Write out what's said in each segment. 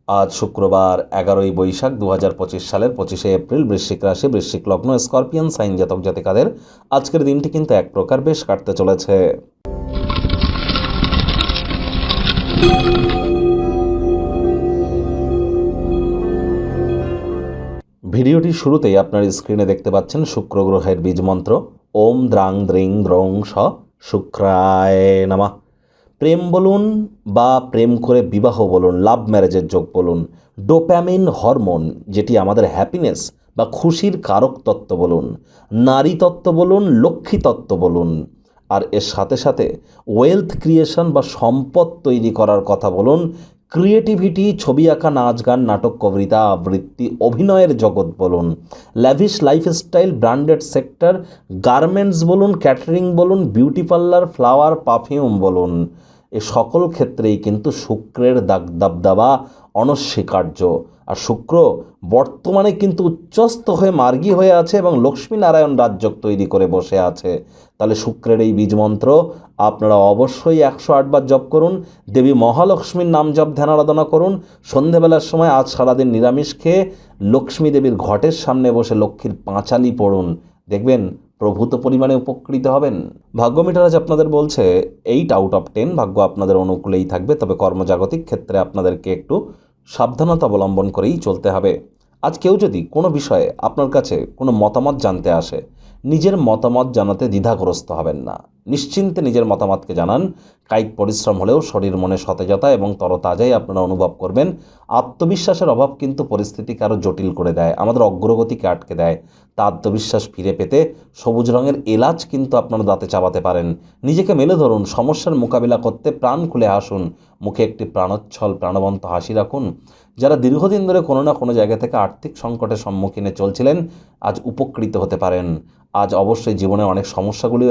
আজ শুক্রবার 11ই বৈশাখ 2025 সালের 25শে এপ্রিল। বৃশ্চিক রাশি, বৃশ্চিক লগ্ন, স্করপিয়ান সাইন জাতক জাতিকাদের আজকের দিনটি কিন্তু এক প্রকার বেশ কাটতে চলেছে। ভিডিওটির শুরুতেই আপনার স্ক্রিনে দেখতে পাচ্ছেন শুক্র গ্রহের বীজ মন্ত্র ওম দ্রাং দ্রিং দ্রং স শুক্রায় নমঃ। প্রেম বলুন বা প্রেম করে বিবাহ বলুন, লাভ ম্যারেজের যোগ বলুন, ডোপ্যামিন হরমোন যেটি আমাদের হ্যাপিনেস বা খুশির কারক তত্ত্ব বলুন, নারী তত্ত্ব বলুন, লক্ষ্মী তত্ত্ব বলুন, আর এর সাথে সাথে ওয়েলথ ক্রিয়েশন বা সম্পদ তৈরি করার কথা বলুন, ক্রিয়েটিভিটি, ছবি আঁকা, নাচ গান, নাটক, কবিতা আবৃত্তি, অভিনয়ের জগৎ বলুন, lavish lifestyle, branded sector, garments বলুন, ক্যাটারিং বলুন, বিউটি পার্লার, ফ্লাওয়ার, পারফিউম বলুন, এ সকল ক্ষেত্রেই কিন্তু শুক্রের দাবদাবা অনস্বীকার্য। আর শুক্র বর্তমানে কিন্তু উচ্চস্থ হয়ে মার্গী হয়ে আছে এবং লক্ষ্মীনারায়ণ রাজযোগ তৈরি করে বসে আছে। তাহলে শুক্রের এই বীজমন্ত্র আপনারা অবশ্যই 108 বার জপ করুন। দেবী মহালক্ষ্মীর নাম জপ ধ্যান আরাধনা করুন। সন্ধেবেলার সময় আজ সারাদিন নিরামিষ খেয়ে লক্ষ্মী দেবীর ঘটের সামনে বসে লক্ষ্মীর পাঁচালি পড়ুন, দেখবেন প্রভূত পরিমাণে উপকৃত হবেন। ভাগ্য মিটার আজ আপনাদের বলছে 8 আউট অফ 10, ভাগ্য আপনাদের অনুকূলেই থাকবে, তবে কর্মজাগতিক ক্ষেত্রে আপনাদেরকে একটু সাবধানতা অবলম্বন করেই চলতে হবে। আজ কেউ যদি কোনো বিষয়ে আপনার কাছে কোনো মতামত জানতে আসে, নিজের মতামত জানাতে দ্বিধাগ্রস্ত হবেন না, নিশ্চিন্তে নিজের মতামতকে জানান। কায়িক পরিশ্রম হলেও শরীর মনে সতেজতা এবং তরতাজাই আপনারা অনুভব করবেন। আত্মবিশ্বাসের অভাব কিন্তু পরিস্থিতিকে আরও জটিল করে দেয়, আমাদের অগ্রগতিকে আটকে দেয়। তা আত্মবিশ্বাস ফিরে পেতে সবুজ রঙের এলাচ কিন্তু আপনারা দাঁতে চাবাতে পারেন। নিজেকে মেলে ধরুন, সমস্যার মোকাবিলা করতে প্রাণ খুলে হাসুন, মুখে একটি প্রাণোচ্ছল প্রাণবন্ত হাসি রাখুন। যারা দীর্ঘদিন ধরে কোনো না কোনো জায়গা থেকে আর্থিক সংকটের সম্মুখীনে চলছিলেন, আজ উপকৃত হতে পারেন। আজ অবশ্যই জীবনে অনেক সমস্যাগুলিও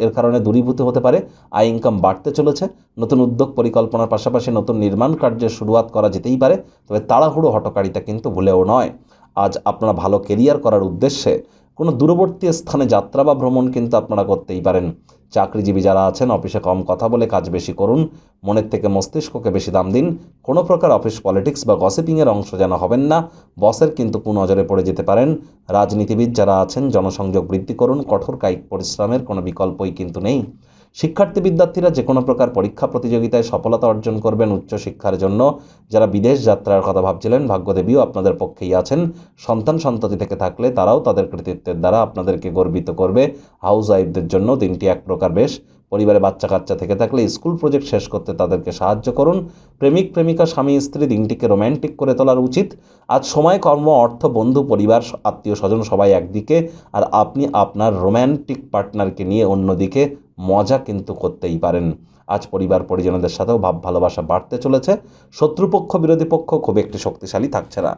এর কারণে দূরীভূত হতে পারে। আয় ইনকাম বাড়তে চলেছে। নতুন উদ্যোগ পরিকল্পনার পাশাপাশি নতুন নির্মাণ কার্যের শুরুয়াত করা যেতেই পারে, তবে তাড়াহুড়ো হঠকারিতা কিন্তু ভুলেও নয়। আজ আপনারা ভালো কেরিয়ার করার উদ্দেশ্যে কোনো দূরবর্তী স্থানে যাত্রা বা ভ্রমণ কিন্তু আপনারা করতেই পারেন। চাকরিজীবী যারা আছেন, অফিসে কম কথা বলে কাজ বেশি করুন, মনের থেকে মস্তিষ্ককে বেশি দাম দিন। কোনো প্রকার অফিস পলিটিক্স বা গসিপিংয়ের অংশ যেন হবেন না, বসের কিন্তু কুনজরে পড়ে যেতে পারেন। রাজনীতিবিদ যারা আছেন, জনসংযোগ বৃদ্ধি করুন, কঠোর কায়িক পরিশ্রমের কোনো বিকল্পই কিন্তু নেই। শিক্ষার্থী বিদ্যার্থীরা যে কোনো প্রকার পরীক্ষা প্রতিযোগিতায় সফলতা অর্জন করবেন উচ্চশিক্ষার জন্য। যারা বিদেশ যাত্রার কথা ভাবছিলেন, ভাগ্যদেবীও আপনাদের পক্ষেই আছেন। সন্তান সন্ততি থেকে থাকলে তারাও তাদের কৃতিত্বের দ্বারা আপনাদেরকে গর্বিত করবে। হাউস ওয়াইফদের জন্য দিনটি এক প্রকার বেশ। পরিবারে বাচ্চা কাচ্চা থেকে থাকলে স্কুল প্রজেক্ট শেষ করতে তাদেরকে সাহায্য করুন। প্রেমিক প্রেমিকা, স্বামী স্ত্রী দিনটিকে রোম্যান্টিক করে তোলার উচিত। আজ সময়, কর্ম, অর্থ, বন্ধু, পরিবার, আত্মীয় স্বজন সবাই একদিকে, আর আপনি আপনার রোম্যান্টিক পার্টনারকে নিয়ে অন্যদিকে মজা কিন্তু করতেই পারেন। আজ পরিবার পরিজনদের সাথেও ভাব ভালোবাসা বাড়তে চলেছে। শত্রুপক্ষ বিরোধী পক্ষ খুব একটি শক্তিশালী থাকছে না।